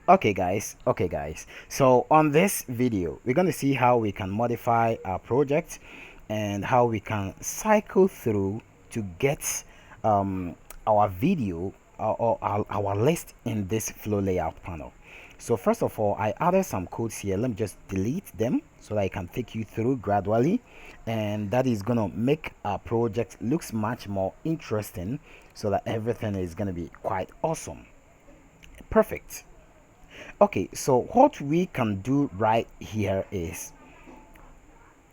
Okay guys, so on this video we're going to see how we can modify our project and how we can cycle through to get um, our video or our list in this flow layout panel. So first of all, I added some codes here. Let me just delete them so that I can take you through gradually, and that is gonna make our project looks much more interesting, so that everything is gonna be quite awesome. Perfect. Okay, so what we can do right here is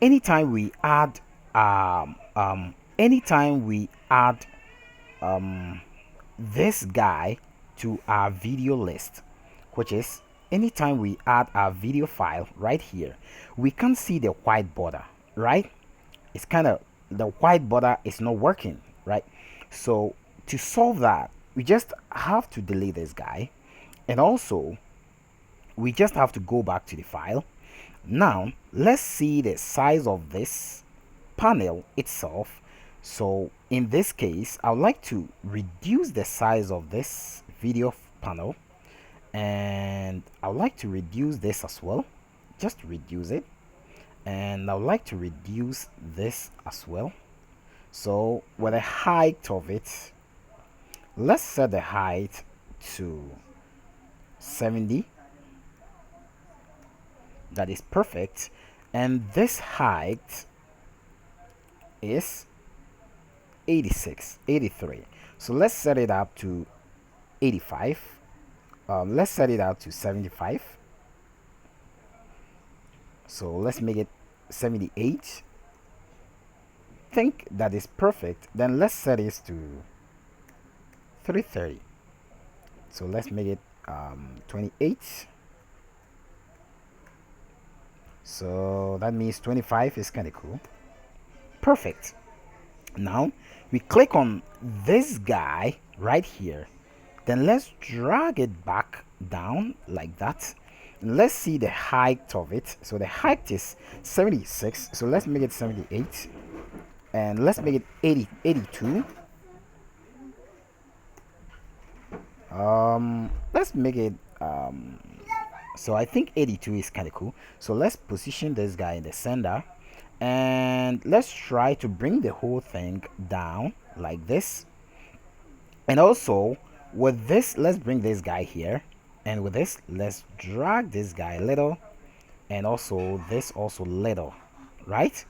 anytime we add anytime we add um this guy to our video list, which is anytime we add our video file right here, we can see the white border, right? It's kind of, the white border is not working, right? So to solve that, we just have to delete this guy, and also we just have to go back to the file. Now let's see the size of this panel itself. So in this case, I would like to reduce the size of this video panel, and I would like to reduce this as well. Just reduce it, and I would like to reduce this as well. So with the height of it, let's set the height to 70. That is perfect. And this height is 86, 83. So let's set it up to 85. Let's set it out to 75. So let's make it 78. Think that is perfect. Then let's set this to 330. So let's make it 28. So that means 25 is kind of cool. Perfect. Now we click on this guy right here, then let's drag it back down like that, and let's see the height of it. So the height is 76, so let's make it 78, and let's make it 82. Let's make it so I think 82 is kind of cool. So let's position this guy in the center, and let's try to bring the whole thing down like this. And also with this, let's bring this guy here, and with this, let's drag this guy a little, and also this also little, right?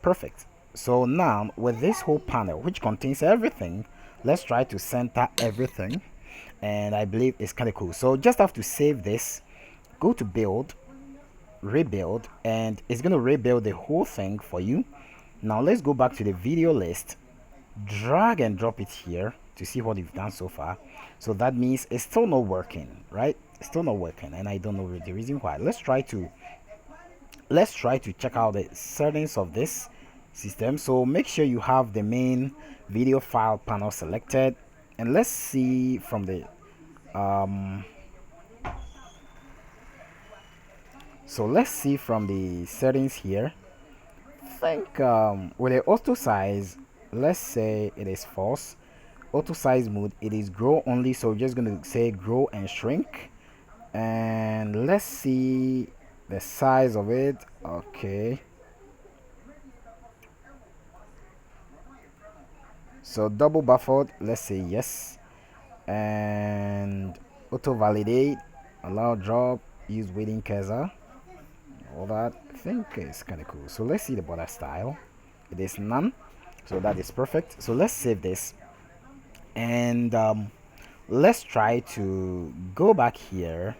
Perfect. So now with this whole panel, which contains everything, let's try to center everything, and I believe it's kind of cool. So just have to save this, go to build, rebuild, and it's going to rebuild the whole thing for you. Now let's go back to the video list, drag and drop it here to see what you've done so far. So that means it's still not working, right? It's still not working, and I don't know the reason why. Let's try to check out the settings of this system. So make sure you have the main video file panel selected, and let's see from the so let's see from the settings here. I think with the auto size, let's say it is false. Auto size mode, it is grow only, so we're just going to say grow and shrink, and let's see the size of it. Okay, so double buffered, let's say yes, and auto validate, allow drop, use waiting cursor, all that. I think it's kind of cool. So let's see the border style. It is none, so that is perfect. So let's save this, and let's try to go back here.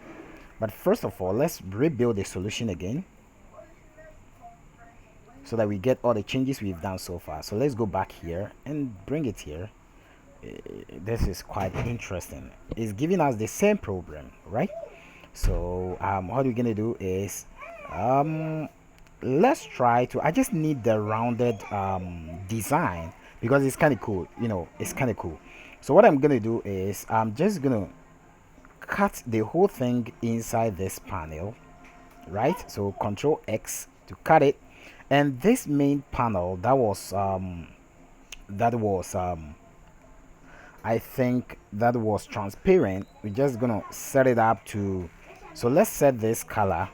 But first of all, let's rebuild the solution again, so that we get all the changes we've done so far. So let's go back here and bring it here. This is quite interesting. It's giving us the same problem, right? So what we're gonna do is let's try to, I just need the rounded design, because it's kind of cool, it's kind of cool. So what I'm gonna do is I'm just gonna cut the whole thing inside this panel, right? So Control X to cut it, and this main panel that was I think that was transparent. We're just gonna set it up to, so let's set this color.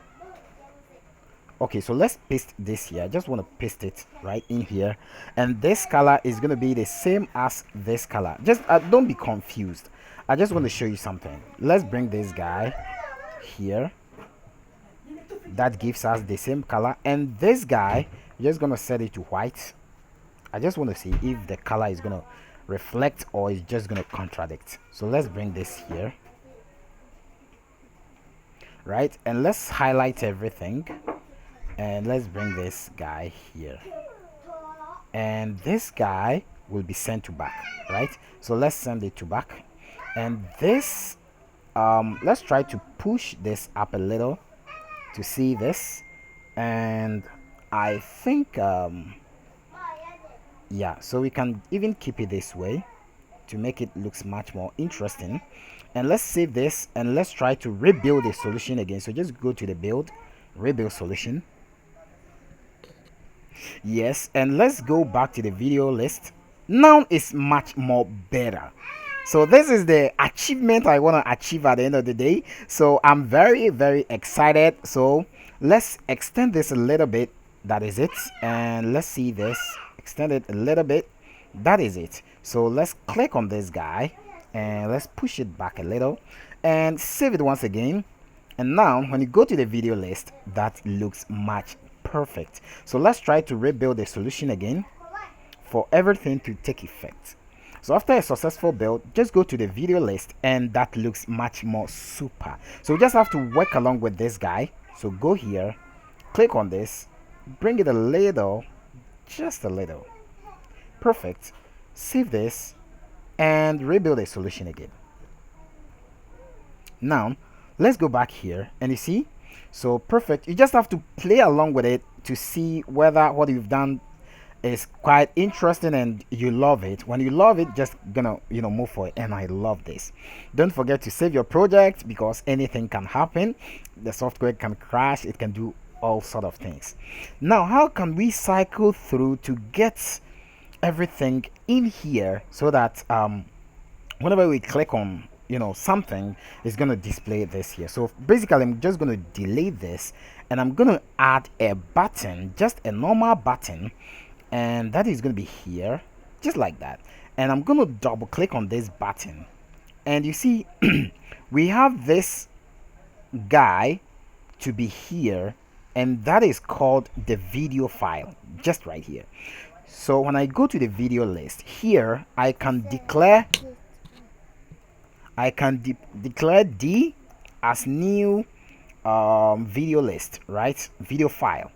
Okay, so let's paste this here. I just want to paste it right in here, and this color is going to be the same as this color. Just don't be confused. I just want to show you something. Let's bring this guy here. That gives us the same color, and this guy, we're just going to set it to white. I just want to see if the color is going to reflect or is just going to contradict. So let's bring this here, right? And let's highlight everything. And let's bring this guy here, and this guy will be sent to back, right? So let's send it to back, and this let's try to push this up a little to see this, and I think yeah, so we can even keep it this way to make it looks much more interesting. And let's save this, and let's try to rebuild the solution again. So just go to the build, rebuild solution. Yes, and let's go back to the video list. Now it's much more better. So this is the achievement I want to achieve at the end of the day. So I'm very excited. So let's extend this a little bit. That is it. And let's see this, extend it a little bit. That is it. So let's click on this guy and let's push it back a little and save it once again. And now when you go to the video list, that looks much perfect. So let's try to rebuild the solution again for everything to take effect. So after a successful build, just go to the video list, and that looks much more super. So we just have to work along with this guy. So go here, click on this, bring it a little, just a little. Perfect. Save this and rebuild a solution again. Now let's go back here, and you see, so perfect. You just have to play along with it to see whether what you've done is quite interesting and you love it. When you love it, just gonna move for it. And I love this. Don't forget to save your project, because anything can happen. The software can crash, it can do all sort of things. Now how can we cycle through to get everything in here so that whenever we click on something, is going to display this here. So basically I'm just going to delete this, and I'm going to add a button, just a normal button, and that is going to be here, just like that. And I'm going to double click on this button, and you see we have this guy to be here, and that is called the video file, just right here. So when I go to the video list here, I can declare declare D as new video list, right? Video file.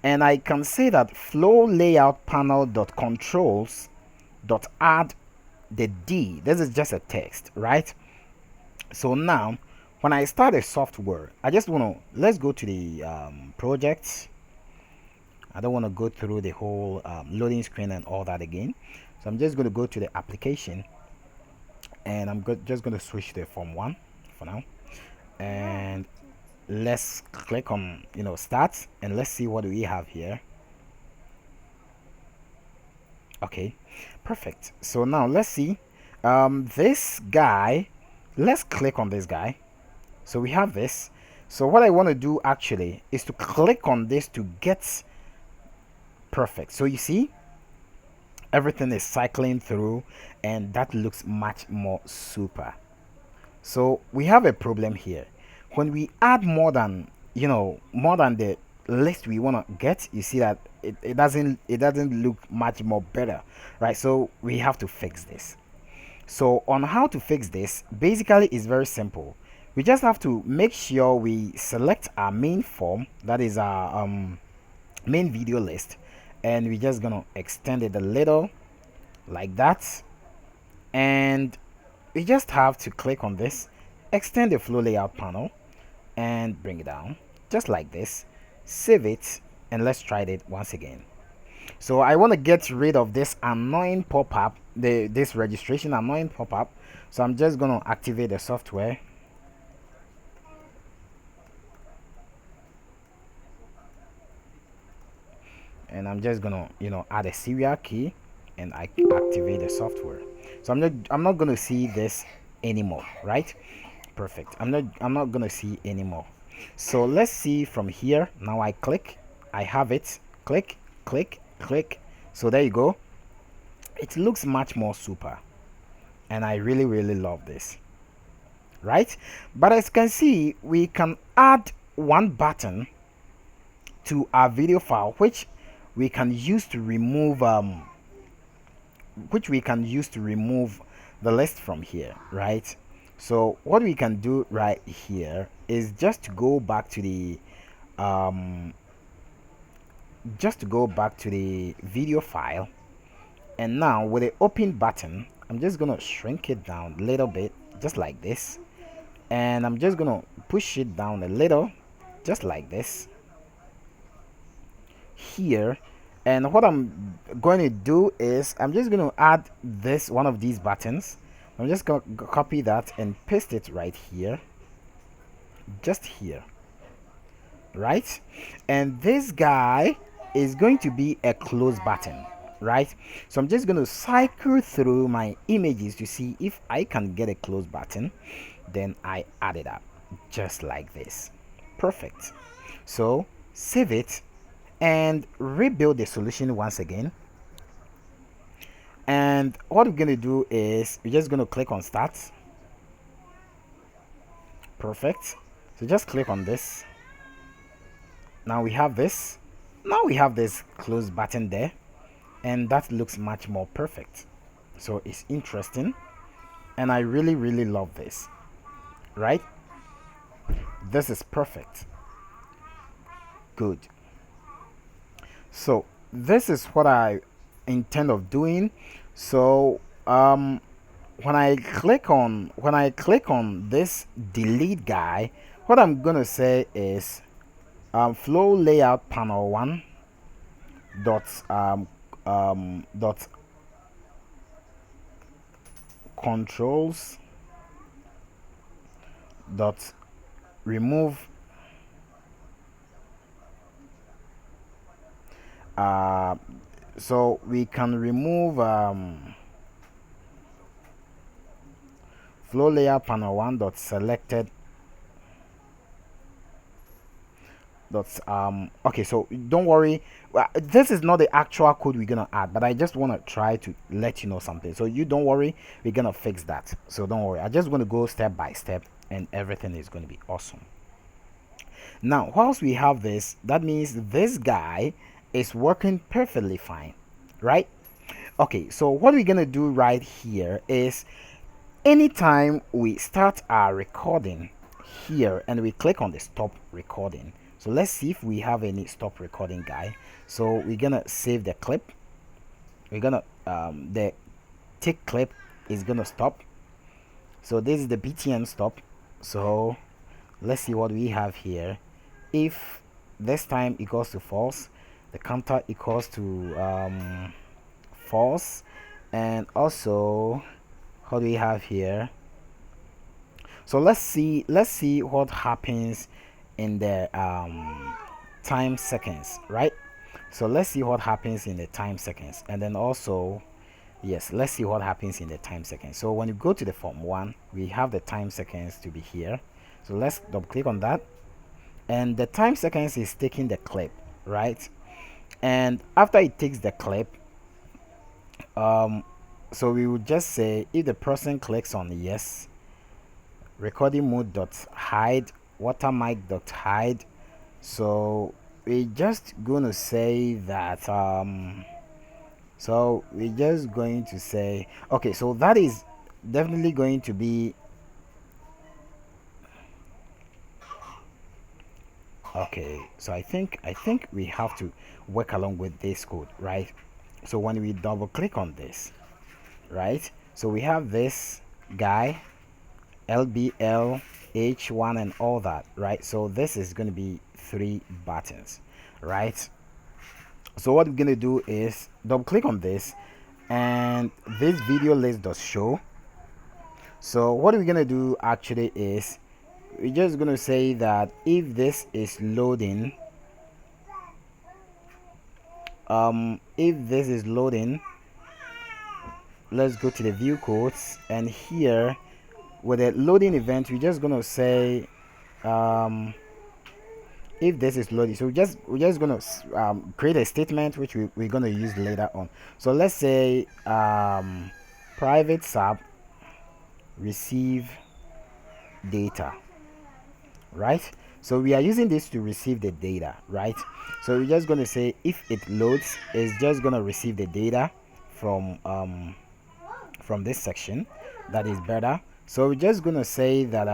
And I can say that flow layout panel dot controls dot add the D. This is just a text, right? So now when I start a software, I just want to, let's go to the project. I don't want to go through the whole loading screen and all that again. So I'm just going to go to the application, and I'm just going to switch to form 1 for now, and let's click on start, and let's see what do we have here. Okay, perfect. So now let's see this guy. Let's click on this guy. So we have this. So what I want to do actually is to click on this to get perfect. So you see everything is cycling through, and that looks much more super. So we have a problem here. When we add more than the list we want to get, you see that it doesn't look much more better, right? So we have to fix this. So on how to fix this, basically is very simple. We just have to make sure we select our main form, that is our main video list, and we're just gonna extend it a little like that, and we just have to click on this, extend the flow layout panel, and bring it down just like this. Save it, and let's try it once again. So I want to get rid of this annoying pop-up, this registration annoying pop-up. So I'm just going to activate the software, and I'm just going to add a serial key and I activate the software. So I'm not gonna see this anymore, right? Perfect. I'm not gonna see anymore. So let's see from here. Now I click, I have it. Click, click, click. So there you go. It looks much more super, and I really love this, right? But as you can see, we can add one button to our video file, which we can use to remove the list from here, right? So what we can do right here is just to go back to the video file, and now with the open button, I'm just gonna shrink it down a little bit, just like this, and I'm just gonna push it down a little, just like this here. And what I'm going to do is I'm just going to add this one of these buttons. I'm just going to copy that and paste it right here, just here, right? And this guy is going to be a close button, right? So I'm just going to cycle through my images to see if I can get a close button. Then I add it up just like this. Perfect. So save it and rebuild the solution once again. And what we're going to do is we're just going to click on start. Perfect. So just click on this. Now we have this. Now we have this close button there, and that looks much more perfect. So it's interesting, and I really love this, right? This is perfect. Good. So this is what I intend of doing. So when I click on this delete guy, what I'm gonna say is flow layout panel 1 dot controls dot remove so we can remove flow layer panel 1 dot selected dot okay, so don't worry, this is not the actual code we're gonna add, but I just want to try to let you know something, so you don't worry, we're gonna fix that. So don't worry, I just want to go step by step and everything is going to be awesome. Now whilst we have this, that means this guy is working perfectly fine, right? Okay, so what we're gonna do right here is anytime we start our recording here and we click on the stop recording, so let's see if we have any stop recording guy. So we're gonna save the clip, we're gonna the tick clip is gonna stop. So this is the btn stop. So let's see what we have here. If this time equals to false, the counter equals to false. And also, what do we have here? So let's see what happens in the time seconds, right? So let's see what happens in the time seconds, and then also yes, let's see what happens in the time seconds. So when you go to the form 1, we have the time seconds to be here. So let's double click on that, and the time seconds is taking the clip, right? And after it takes the clip, so we would just say if the person clicks on yes, recording mode dot hide, watermark dot hide. So we're just gonna say that so we're just going to say okay, so that is definitely going to be okay. So I think we have to work along with this code, right? So when we double click on this, right, so we have this guy LBL H1 and all that, right? So this is going to be 3 buttons, right? So what we're going to do is double click on this, and this video list does show. So what we're going to do actually is we're just going to say that if this is loading, let's go to the view codes, and here with the loading event we're just gonna say if this is loaded, so we're just gonna create a statement which we're gonna use later on. So let's say private sub receive data, right? So we are using this to receive the data, right? So we're just going to say if it loads, it's just going to receive the data from this section. That is better. So we're just going to say that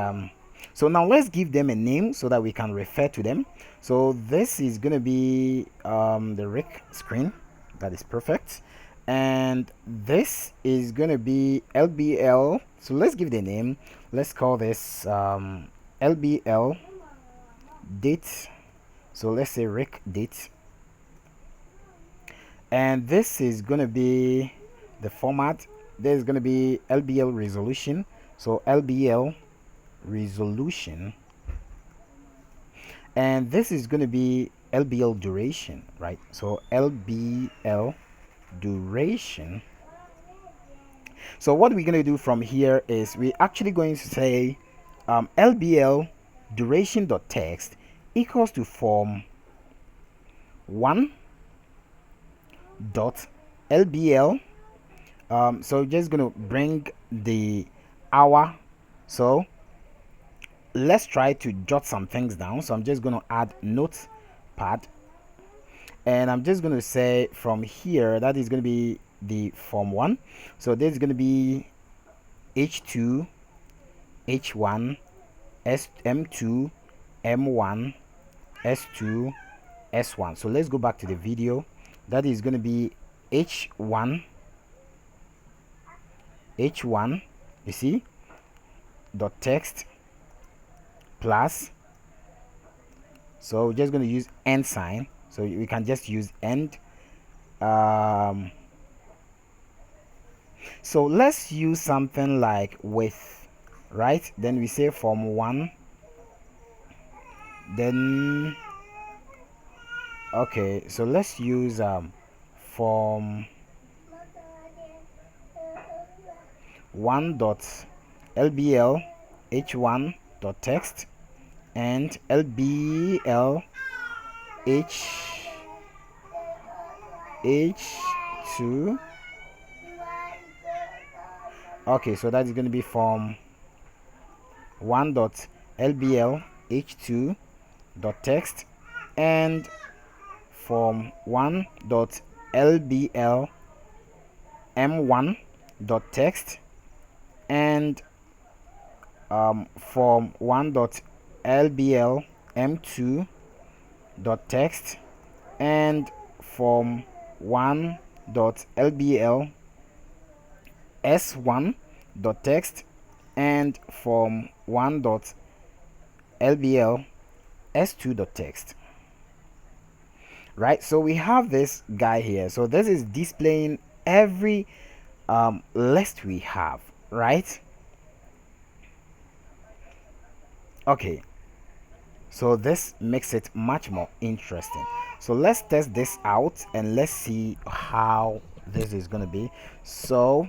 so now let's give them a name so that we can refer to them. So this is going to be the rig screen. That is perfect. And this is going to be LBL. So let's give the name. Let's call this LBL date. So let's say rig date. And this is going to be the format. There's going to be LBL resolution. So LBL resolution. And this is going to be LBL duration, right? So LBL duration. So what we're going to do from here is we're actually going to say LBL duration.text equals to form 1 dot LBL. So just going to bring the hour. So let's try to jot some things down. So I'm just going to add notepad, and I'm just going to say from here that is going to be the form 1. So this is going to be H2, H1, M2, M1, S2, S1. So let's go back to the video. That is going to be H1, H1, you see, dot text plus. So we're just going to use end sign. So we can just use end. So let's use something like with, right? Then we say form 1. Then okay, so let's use form 1 dot LBL H1 dot text and LBL H2. Okay, so that is going to be form 1 dot LBL H2 dot text and form 1 dot LBL M1 dot text and form 1 dot LBL M2 dot text and form 1 dot LBL S1 dot text and form 1 dot LBL S2 dot text. Right, so we have this guy here. So this is displaying every list we have, right? Okay, so this makes it much more interesting. So let's test this out and let's see how this is going to be. So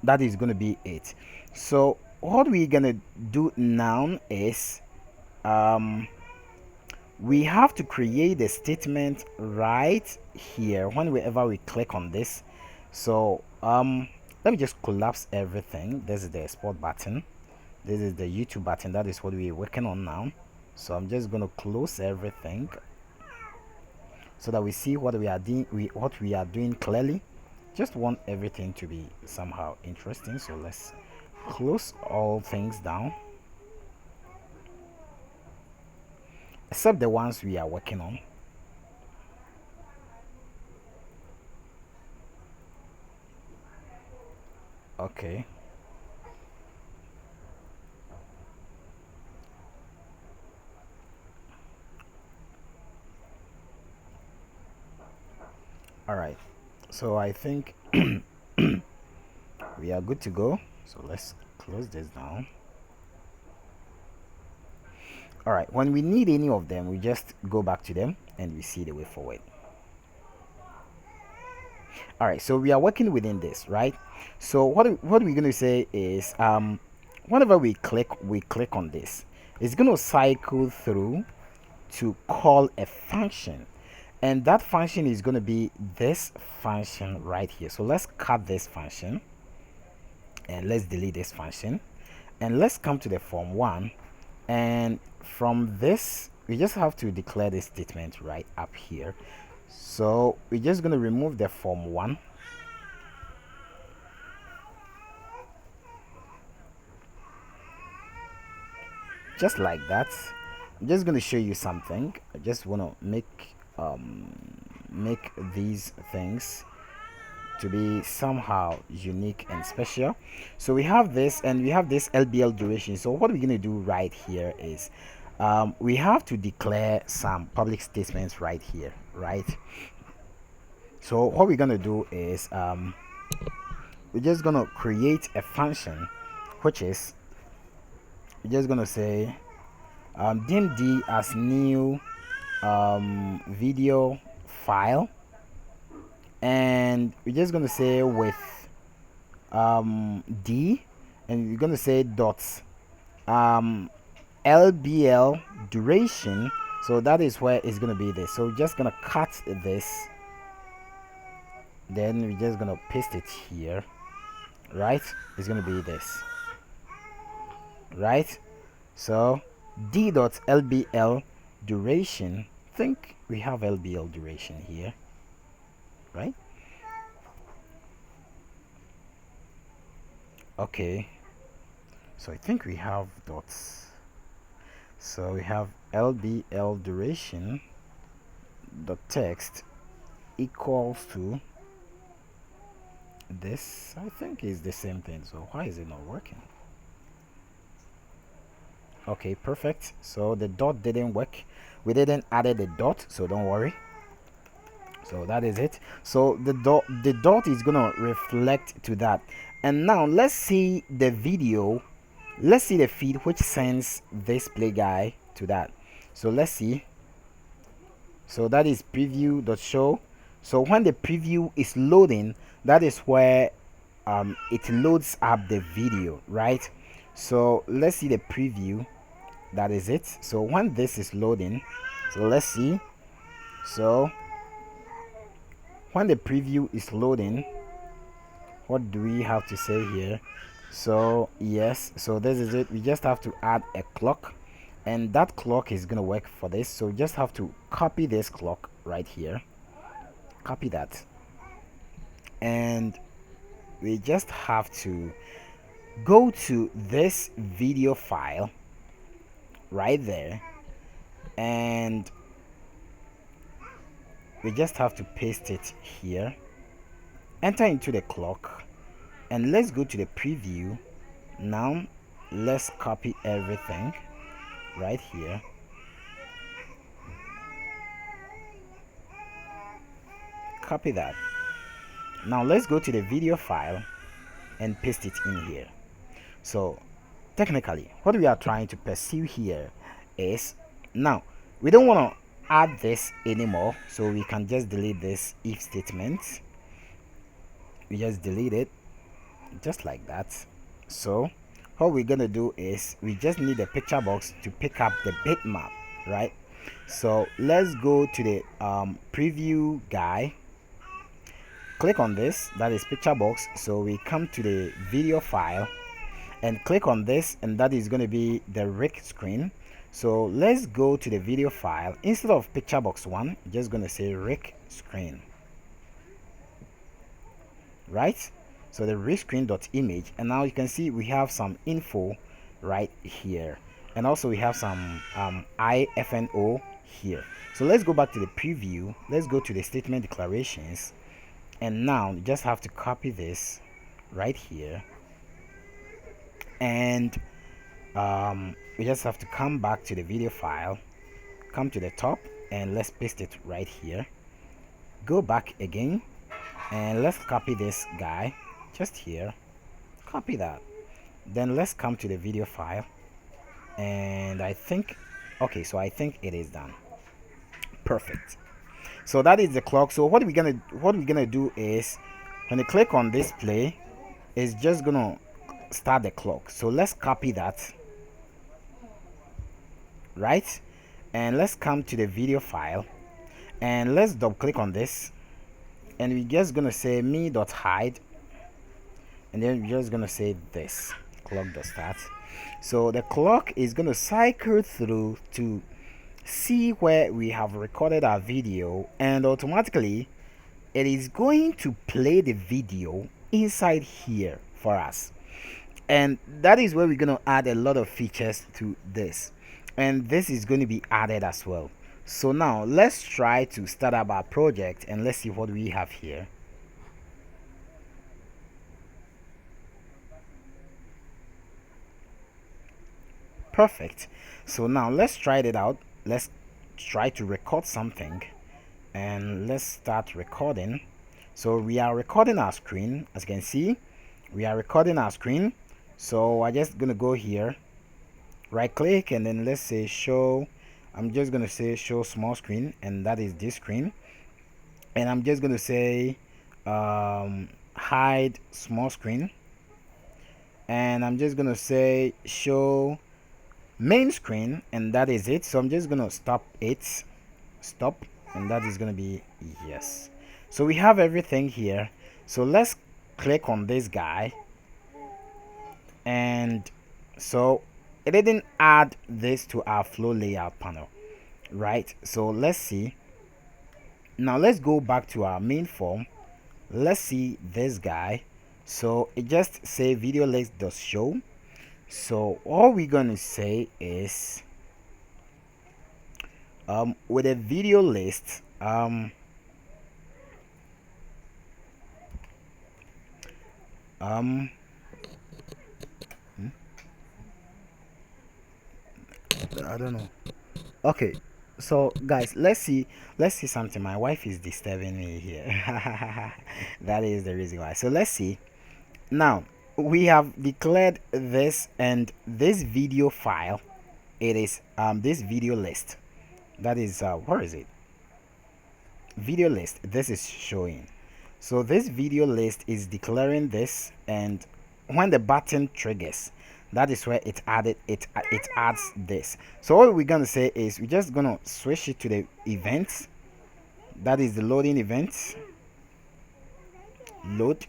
that is going to be it. So what we're going to do now is we have to create a statement right here whenever we click on this. So let me just collapse everything. This is the export button, this is the YouTube button. That is what we're working on now. So I'm just going to close everything so that we see what we are doing clearly. Just want everything to be somehow interesting. So let's close all things down except the ones we are working on. Okay, all right, so I think we are good to go. So let's close this down. All right, when we need any of them, we just go back to them and we see the way forward. All right, so we are working within this, right? So what we're going to say is whenever we click on this, it's going to cycle through to call a function, and that function is going to be this function right here. So let's cut this function and let's delete this function, and let's come to the form 1, and from this we just have to declare this statement right up here. So we're just going to remove the form 1, just like that. I'm just going to show you something. I just want to make these things to be somehow unique and special. So we have this, and we have this LBL duration. So what we're going to do right here is we have to declare some public statements right here, right? So what we're going to do is we're just going to create a function, which is we're just going to say dmd as new video file, and we're just going to say with d, and we're going to say dots lbl duration. So that is where it's going to be this. So we're just going to cut this, then we're just going to paste it here, right? It's going to be this, right? So d.lbl duration, I think we have lbl duration here, right? Okay, so I think we have dots. So we have lbl duration dot text equals to this. I think is the same thing. So why is it not working? Okay, perfect. So the dot didn't work. We didn't added the dot, so don't worry. So that is it. So the dot is gonna reflect to that. And now let's see the video. Let's see the feed which sends this play guy to that. So let's see. So that is preview.show. So when the preview is loading, that is where it loads up the video, right? So let's see the preview. That is it. So when this is loading, so let's see. So when the preview is loading, what do we have to say here? So yes, so this is it. We just have to add a clock, and that clock is gonna work for this. So we just have to copy this clock right here, copy that, and we just have to go to this video file right there, and we just have to paste it here, enter into the clock, and let's go to the preview. Now let's copy everything right here, copy that. Now let's go to the video file and paste it in here. So technically what we are trying to pursue here is, now we don't want to add this anymore, so we can just delete this if statement. We just delete it just like that. So what we're gonna do is we just need a picture box to pick up the bitmap, right? So let's go to the preview guy, click on this, that is picture box. So we come to the video file and click on this, and that is going to be the rig screen. So let's go to the video file. Instead of picture box 1, just going to say rig screen, right? So the rig screen dot image, and now you can see we have some info right here, and also we have some ifno here. So let's go back to the preview. Let's go to the statement declarations, and now you just have to copy this right here, and we just have to come back to the video file, come to the top, and let's paste it right here. Go back again, and let's copy this guy just here, copy that. Then let's come to the video file, and I think, okay, so I think it is done. Perfect. So that is the clock. So what we're gonna do is When you click on this play, it's just gonna start the clock. So let's copy that, right? And let's come to the video file and let's double click on this, and we're just gonna say me.hide, and then we're just gonna say this clock.start. So the clock is gonna cycle through to see where we have recorded our video, and automatically it is going to play the video inside here for us. And that is where we're going to add a lot of features to this, and this is going to be added as well. So now let's try to start up our project and let's see what we have here. Perfect. So now let's try it out. Let's try to record something, and let's start recording. So we are recording our screen. As you can see, we are recording our screen. So I'm just gonna go here, right click, and then let's say show. I'm just gonna say show small screen, and that is this screen. And I'm just gonna say hide small screen, and I'm just gonna say show main screen, and that is it. So I'm just gonna stop, and that is gonna be yes. So we have everything here. So let's click on this guy, and so it didn't add this to our flow layout panel, right? So let's see. Now let's go back to our main form. Let's see this guy. So it just say video list does show. So all we're gonna say is with a video list, I don't know. Okay, so guys, let's see something. My wife is disturbing me here. That is the reason why. So let's see. Now we have declared this, and this video file, it is this video list. That is where is it? Video list. This is showing. So this video list is declaring this, and when the button triggers, that is where it adds this. So all we're gonna say is we're just gonna switch it to the events. That is the loading event. Load,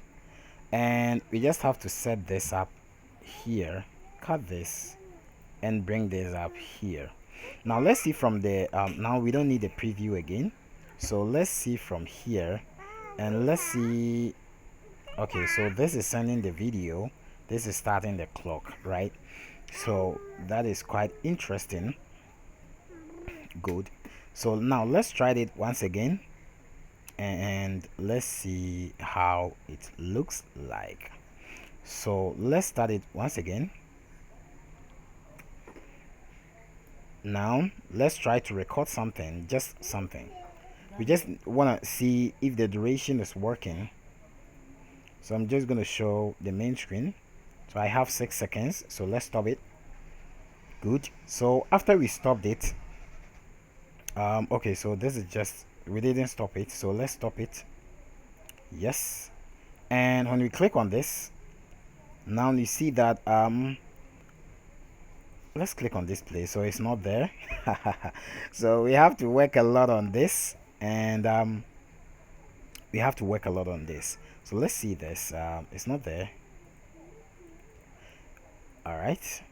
and we just have to set this up here, cut this, and bring this up here. Now let's see from the now we don't need the preview again. So let's see from here, and let's see. Okay, so this is sending the video, this is starting the clock, right? So that is quite interesting. Good. So now let's try it once again, and let's see how it looks like. So let's start it once again. Now let's try to record something, just something. We just want to see if the duration is working. So I'm just going to show the main screen. So I have 6 seconds, so let's stop it. Good. So after we stopped it, okay, so this is just, we didn't stop it, so let's stop it. Yes. And when we click on this, now you see that let's click on display, so it's not there. So we have to work a lot on this, and we have to work a lot on this. So let's see this. It's not there. All right.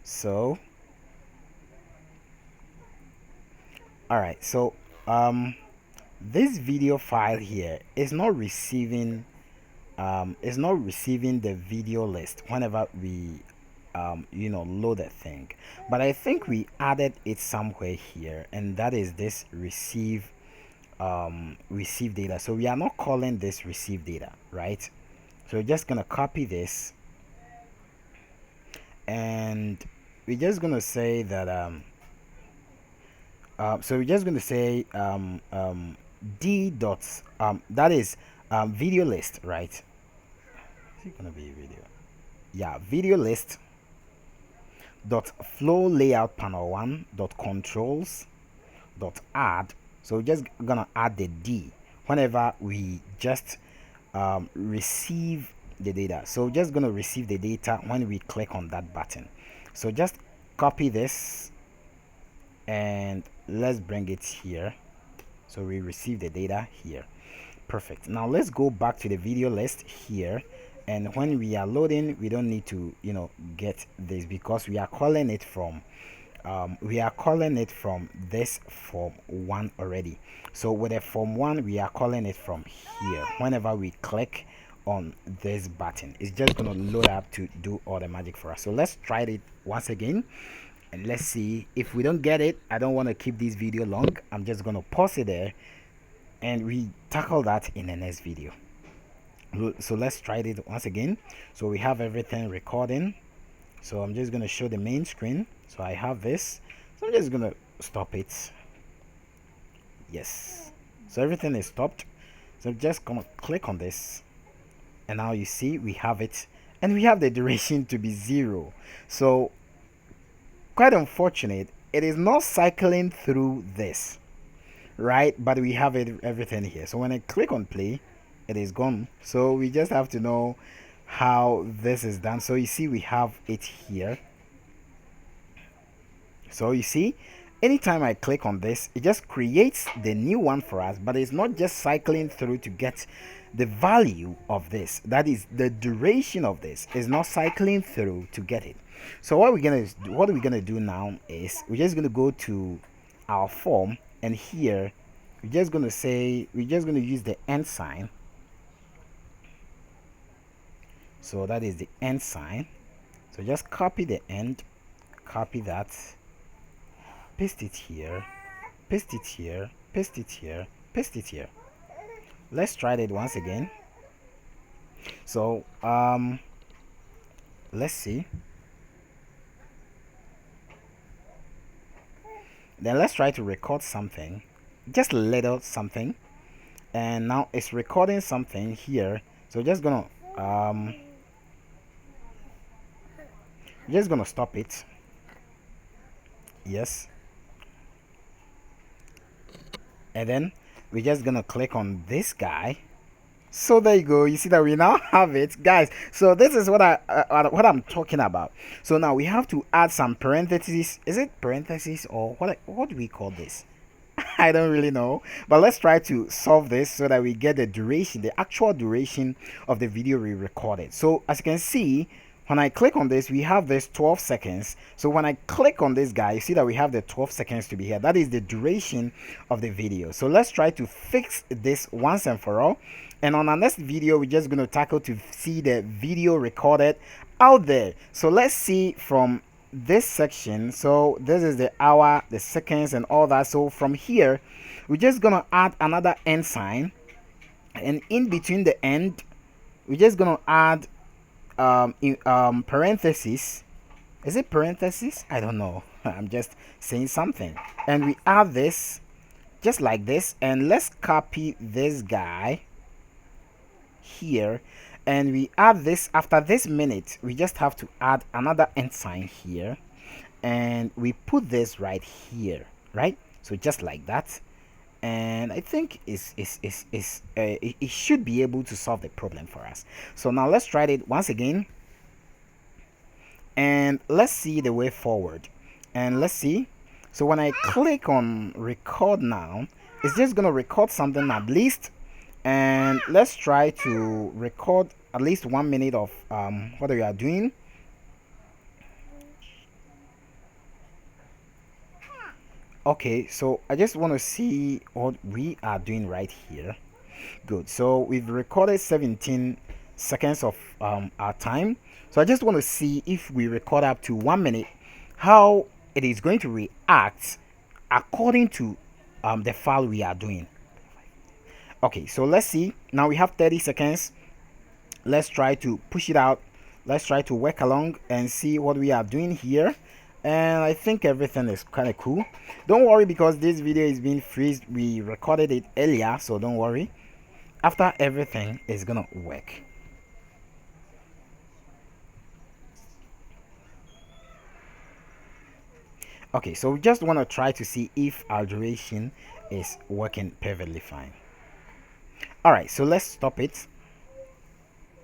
So all right, so this video file here is not receiving the video list whenever we load a thing, but I think we added it somewhere here, and that is this receive data. So we are not calling this receive data, right? So we're just gonna copy this, and we're just gonna say that so we're just gonna say d dots that is video list, right? Is it gonna be video? Yeah, video list dot flow layout panel 1 dot controls dot add. So we're just gonna add the d whenever we just receive the data. So just gonna receive the data when we click on that button. So just copy this and let's bring it here. So we receive the data here. Perfect. Now let's go back to the video list here, and when we are loading, we don't need to get this because we are calling it from this form 1 already. So with a form 1, we are calling it from here. Whenever we click on this button, it's just gonna load up to do all the magic for us. So let's try it once again and let's see. If we don't get it, I don't want to keep this video long. I'm just gonna pause it there and we tackle that in the next video. So let's try it once again. So we have everything recording. So I'm just gonna show the main screen. So I have this, so I'm just gonna stop it. Yes, so everything is stopped. So I'm just gonna click on this, and now you see we have it, and we have the duration to be 0. So quite unfortunate, it is not cycling through this, right? But we have it everything here. So when I click on play, it is gone. So we just have to know how this is done. So you see we have it here. So you see, anytime I click on this, it just creates the new one for us, but it's not just cycling through to get the value of this. That is the duration of this is not cycling through to get it. So what we're gonna do now is we're just gonna go to our form, and here we're just gonna use the end sign. So that is the end sign. So just copy the end, copy that, paste it here, paste it here, paste it here, paste it here. Let's try it once again. So let's see. Then let's try to record something, just a little something, and now it's recording something here. So just gonna stop it. Yes, and then we're just gonna click on this guy. So there you go. You see that we now have it, guys. So this is what I'm talking about. So now we have to add some parentheses. Is it parentheses or what do we call this? I don't really know, but let's try to solve this so that we get the duration, the actual duration of the video we recorded. So as you can see, when I click on this, we have this 12 seconds. So when I click on this guy, you see that we have the 12 seconds to be here. That is the duration of the video. So let's try to fix this once and for all. And on our next video, we're just going to tackle to see the video recorded out there. So let's see from this section. So this is the hour, the seconds, and all that. So from here, we're just going to add another end sign. And in between the end, we're just going to add parentheses. Is it parentheses? I don't know. I'm just saying something. And we add this just like this, and let's copy this guy here, and we add this. After this minute, we just have to add another end sign here, and we put this right here, right? So just like that, and I think it should be able to solve the problem for us. So now let's try it once again, and let's see the way forward. And let's see. So when I click on record now, it's just gonna record something at least, and let's try to record at least 1 minute of what we are doing. Okay, so I just want to see what we are doing right here. Good. So we've recorded 17 seconds of our time. So I just want to see if we record up to 1 minute, how it is going to react according to the file we are doing. Okay, so let's see. Now we have 30 seconds. Let's try to push it out. Let's try to work along and see what we are doing here. And I think everything is kind of cool. Don't worry, because this video is being freezed. We recorded it earlier, so don't worry. After everything is gonna work. Okay, so we just want to try to see if our duration is working perfectly fine. All right, so let's stop it.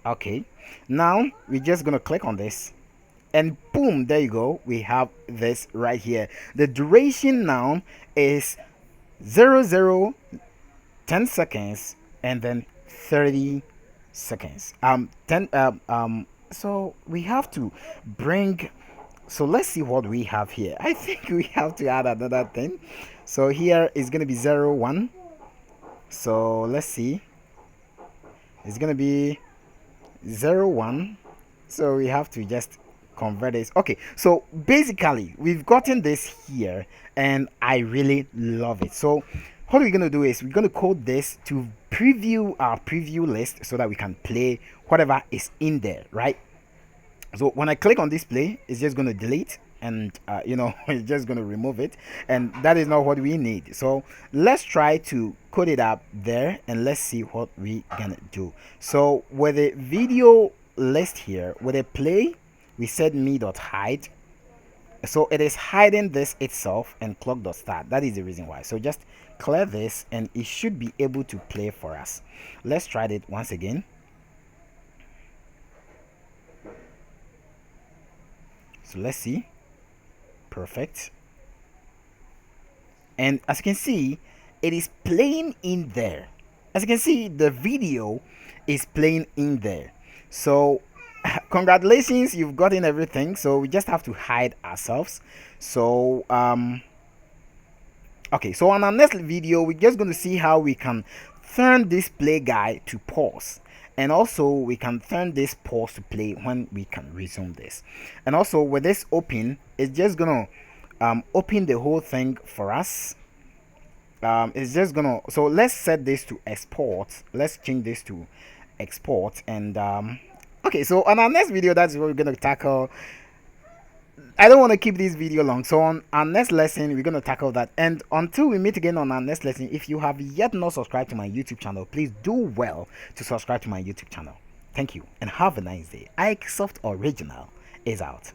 Okay, now we're just gonna click on this, and boom, there you go. We have this right here. The duration now is 10 seconds and then 30 seconds. 10 so we have to bring, so let's see what we have here. I think we have to add another thing. So here is going to be 01. So let's see, it's going to be 01. So we have to just convert this. Okay, so basically we've gotten this here and I really love it. So what we're going to do is we're going to code this to preview our preview list so that we can play whatever is in there, right? So when I click on display, it's just going to delete, and it's just going to remove it, and that is not what we need. So let's try to code it up there and let's see what we gonna do. So with the video list here, with a play, we said me.hide. So it is hiding this itself and clock.start. That is the reason why. So just clear this and it should be able to play for us. Let's try it once again. So let's see. Perfect. And as you can see, it is playing in there. As you can see, the video is playing in there. So congratulations, you've gotten everything. So we just have to hide ourselves. So okay, so on our next video, we're just going to see how we can turn this play guy to pause, and also we can turn this pause to play when we can resume this. And also with this open, it's just gonna open the whole thing for us. It's just gonna, so let's set this to export. Let's change this to export. And okay, so on our next video, that's what we're gonna tackle. I don't want to keep this video long, so on our next lesson we're going to tackle that. And until we meet again on our next lesson, if you have yet not subscribed to my YouTube channel, please do well to subscribe to my YouTube channel. Thank you and have a nice day. Isoft Original is out.